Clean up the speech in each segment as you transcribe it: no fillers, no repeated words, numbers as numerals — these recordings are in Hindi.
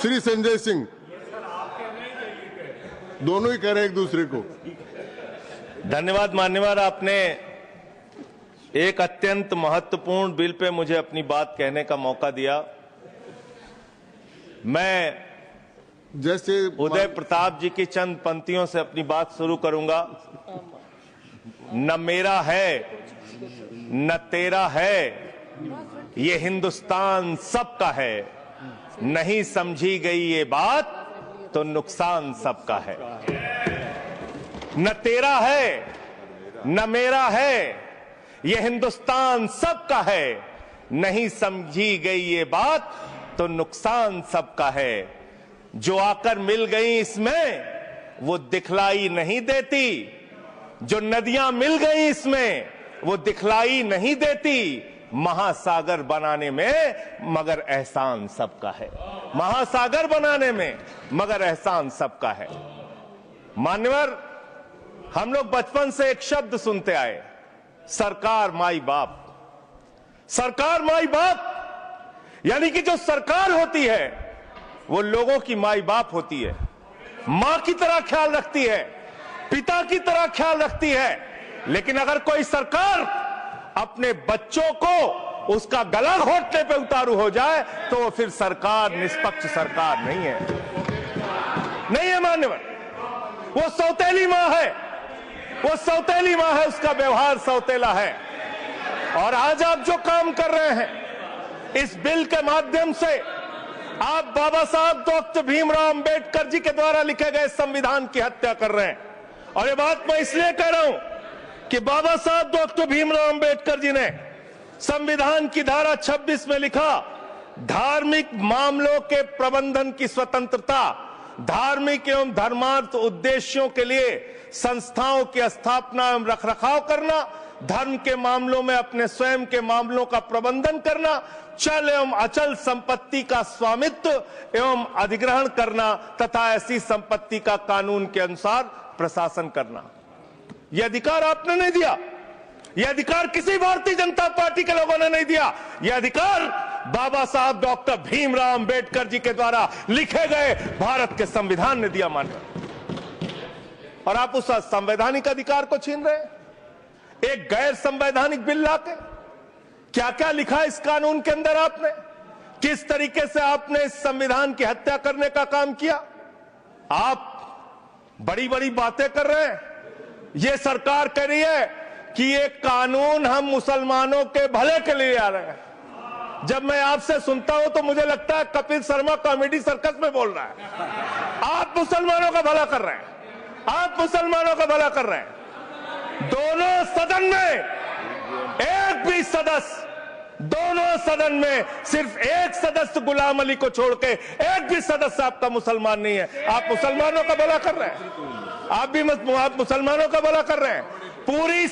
श्री संजय सिंह, दोनों ही कह रहे हैं एक दूसरे को। धन्यवाद मान्यवर, आपने एक अत्यंत महत्वपूर्ण बिल पे मुझे अपनी बात कहने का मौका दिया। मैं जैसे उदय प्रताप जी की चंद पंक्तियों से अपनी बात शुरू करूंगा। न मेरा है न तेरा है, ये हिंदुस्तान सबका है, नहीं समझी गई ये बात तो नुकसान सबका है। न तेरा है न मेरा है, ये हिंदुस्तान सबका है, नहीं समझी गई ये बात तो नुकसान सबका है। जो आकर मिल गई इसमें वो दिखलाई नहीं देती, जो नदियां मिल गई इसमें वो दिखलाई नहीं देती, महासागर बनाने में मगर एहसान सबका है। महासागर बनाने में मगर एहसान सबका है। मान्यवर, हम लोग बचपन से एक शब्द सुनते आए, सरकार माई बाप। सरकार माई बाप यानी कि जो सरकार होती है वो लोगों की माई बाप होती है, मां की तरह ख्याल रखती है, पिता की तरह ख्याल रखती है। लेकिन अगर कोई सरकार अपने बच्चों को उसका गला घोटने पे उतारू हो जाए तो वो फिर सरकार निष्पक्ष सरकार नहीं है, नहीं है मान्यवर। वो सौतेली मां है, वो सौतेली मां है, उसका व्यवहार सौतेला है। और आज आप जो काम कर रहे हैं इस बिल के माध्यम से, आप बाबा साहब डॉक्टर भीमराव अंबेडकर जी के द्वारा लिखे गए संविधान की हत्या कर रहे हैं। और ये बात मैं इसलिए कह रहा हूं कि बाबा साहब डॉक्टर भीमराव अंबेडकर जी ने संविधान की धारा 26 में लिखा, धार्मिक मामलों के प्रबंधन की स्वतंत्रता, धार्मिक एवं धर्मार्थ उद्देश्यों के लिए संस्थाओं की स्थापना एवं रखरखाव करना, धर्म के मामलों में अपने स्वयं के मामलों का प्रबंधन करना, चल एवं अचल संपत्ति का स्वामित्व एवं अधिग्रहण करना तथा ऐसी संपत्ति का कानून के अनुसार प्रशासन करना। यह अधिकार आपने नहीं दिया, यह अधिकार किसी भारतीय जनता पार्टी के लोगों ने नहीं दिया। यह अधिकार बाबा साहब डॉक्टर भीमराव अंबेडकर जी के द्वारा लिखे गए भारत के संविधान ने दिया मान्यवर। और आप उस संवैधानिक अधिकार को छीन रहे हैं एक गैर संवैधानिक बिल लाके। क्या क्या लिखा इस कानून के अंदर आपने, किस तरीके से आपने इस संविधान की हत्या करने का काम किया। आप बड़ी बड़ी बातें कर रहे हैं। ये सरकार कह रही है कि ये कानून हम मुसलमानों के भले के लिए आ रहे हैं। जब मैं आपसे सुनता हूं तो मुझे लगता है कपिल शर्मा कॉमेडी सर्कस में बोल रहा है। आप मुसलमानों का भला कर रहे हैं, आप मुसलमानों का भला कर रहे हैं। दोनों सदन में एक भी सदस्य, दोनों सदन में सिर्फ एक सदस्य गुलाम अली को छोड़ के एक भी सदस्य आपका मुसलमान नहीं है। आप मुसलमानों का भला कर रहे हैं, आप मुसलमानों का भला कर रहे हैं। पूरी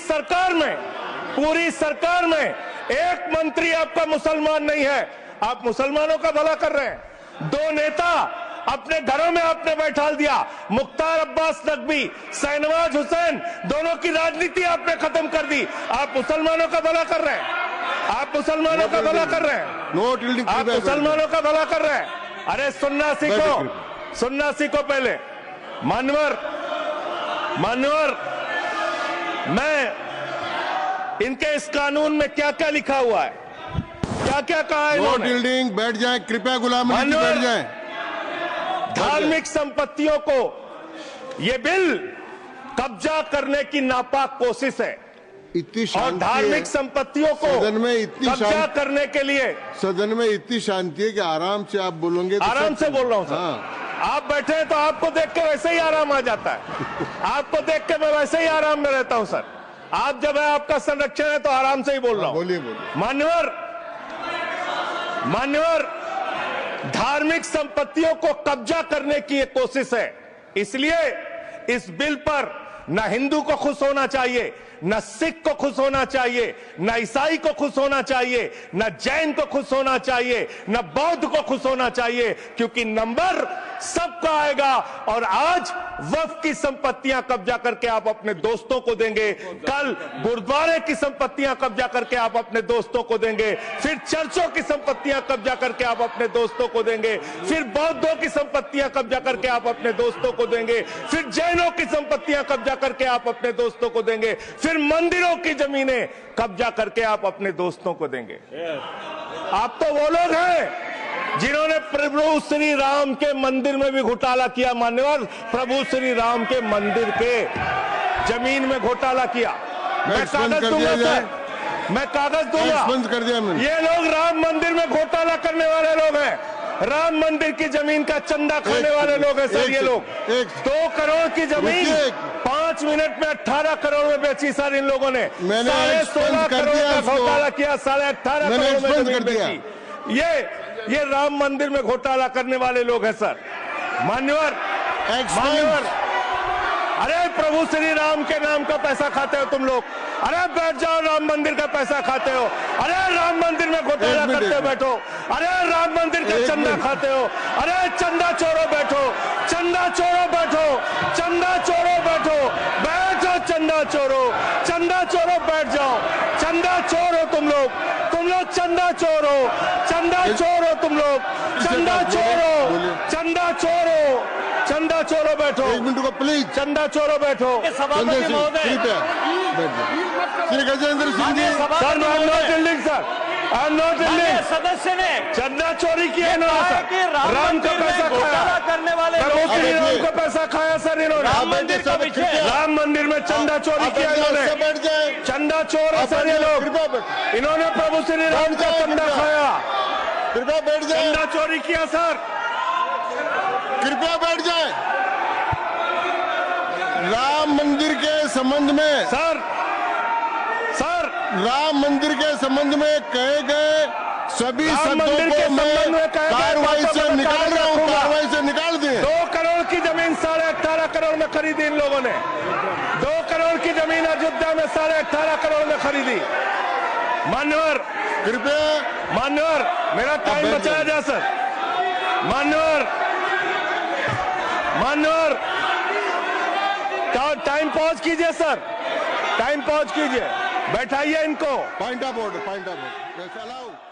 सरकार में एक मंत्री आपका मुसलमान नहीं है, आप मुसलमानों का भला कर रहे हैं। दो नेता अपने घरों में आपने बैठा दिया, मुख्तार अब्बास नकवी, शहनवाज हुसैन, दोनों की राजनीति आपने खत्म कर दी। आप मुसलमानों का भला कर रहे हैं, आप मुसलमानों का भला कर रहे हैं, आप मुसलमानों का भला कर रहे हैं। अरे सुनना सीखो पहले। मान्यवर, मैं इनके इस कानून में क्या क्या लिखा हुआ है, क्या क्या कहा है इन्होंने। बैठ जाए कृपया, गुलाम अली बैठ जाए। धार्मिक संपत्तियों को ये बिल कब्जा करने की नापाक कोशिश है। इतनी और धार्मिक संपत्तियों को सदन में इतनी कब्जा करने के लिए सदन में इतनी शांति है कि आराम से आप बोलोगे तो आराम से बोल रहा हूं सर। हाँ। आप बैठे हैं तो आपको देख के वैसे ही आराम आ जाता है। आपको देख के मैं वैसे ही आराम में रहता हूं सर। आप जब है आपका संरक्षण है तो आराम से ही बोल रहा हूं। बोलिए। मान्यवर, धार्मिक संपत्तियों को कब्जा करने की एक कोशिश है। इसलिए इस बिल पर न हिंदू को खुश होना चाहिए, न सिख को खुश होना चाहिए, न ईसाई को खुश होना चाहिए, न जैन को खुश होना चाहिए, न बौद्ध को खुश होना चाहिए, क्योंकि नंबर सबका आएगा। और आज वक्फ की संपत्तियां कब्जा करके आप अपने दोस्तों को देंगे, कल गुरुद्वारे की संपत्तियां कब्जा करके आप अपने दोस्तों को देंगे, फिर चर्चों की संपत्तियां कब्जा करके आप अपने दोस्तों को देंगे, फिर बौद्धों की संपत्तियां कब्जा करके आप अपने दोस्तों को देंगे, फिर जैनों की संपत्तियां कब्जा करके आप अपने दोस्तों को देंगे, फिर मंदिरों की जमीनें कब्जा करके आप अपने दोस्तों को देंगे। आप तो वो लोग हैं जिन्होंने प्रभु श्री राम के मंदिर में भी घोटाला किया। मान्यवर, प्रभु श्री राम के मंदिर के जमीन में घोटाला किया। मैं कागज दूंगा सर, मैं कागज दूंगा। बंद कर दिया मैंने। ये लोग राम मंदिर में घोटाला करने वाले लोग हैं, राम मंदिर की जमीन का चंदा खाने वाले लोग हैं सर। ये लोग 2 करोड़ की जमीन 5 मिनट में 18 करोड़ में बेची सर इन लोगों ने। 16.5 करोड़ का घोटाला किया, 18.5 करोड़ में जमीन बेची। ये राम मंदिर में घोटाला करने वाले लोग हैं सर। मान्यवर, अरे प्रभु श्री राम के नाम का पैसा खाते हो तुम लोग। अरे बैठ जाओ, राम मंदिर का पैसा खाते हो। अरे राम मंदिर में घोटाला करते हो, बैठो। अरे राम मंदिर का चंदा खाते हो। अरे चंदा चोरो बैठो, चंदा चोरो बैठो, चंदा चोरो बैठो, बैठो चंदा चोरो, चंदा चोरो बैठ जाओ। चंदा चोरो तुम लोग चंदा चोरो, चंदा चोरो तुम लोग, चंदा चोरो, चंदा चोरो, चंदा चोरो बैठो। 1 मिनट को प्लीज। चंदा चोरो बैठो। सभापति महोदय, Shri Gajendra Singh ji. Sir, I am not dealing sir, I am not dealing. सदस्य ने चंदा चोरी किया इन्होंने सर, राम का पैसा खाया करने वाले प्रभु श्री राम का पैसा खाया सर इन्होंने। राम मंदिर का विषय, राम मंदिर में चंदा चोरी किया इन्होंने। चंदा चोर है सर ये लोग। इन्होंने प्रभु श्री राम का चंदा खाया। कृपया बैठ जाए। चंदा चोरी किया सर। कृपया बैठ जाए। राम मंदिर के संबंध में सर राम मंदिर के संबंध में कहे गए सभी शब्दों को मैं कार्रवाई से निकाल रहा हूं, कार्रवाई से निकाल दिए। 2 करोड़ की जमीन 18.5 करोड़ में खरीदी इन लोगों ने। 2 करोड़ की जमीन अयोध्या में 18.5 करोड़ में खरीदी। मान्यवर, कृपया मान्यवर, मेरा टाइम बचाया जाए सर। मान्यवर, टाइम पॉज कीजिए सर, टाइम पॉज कीजिए, बैठाइए इनको। Point of order, point of order.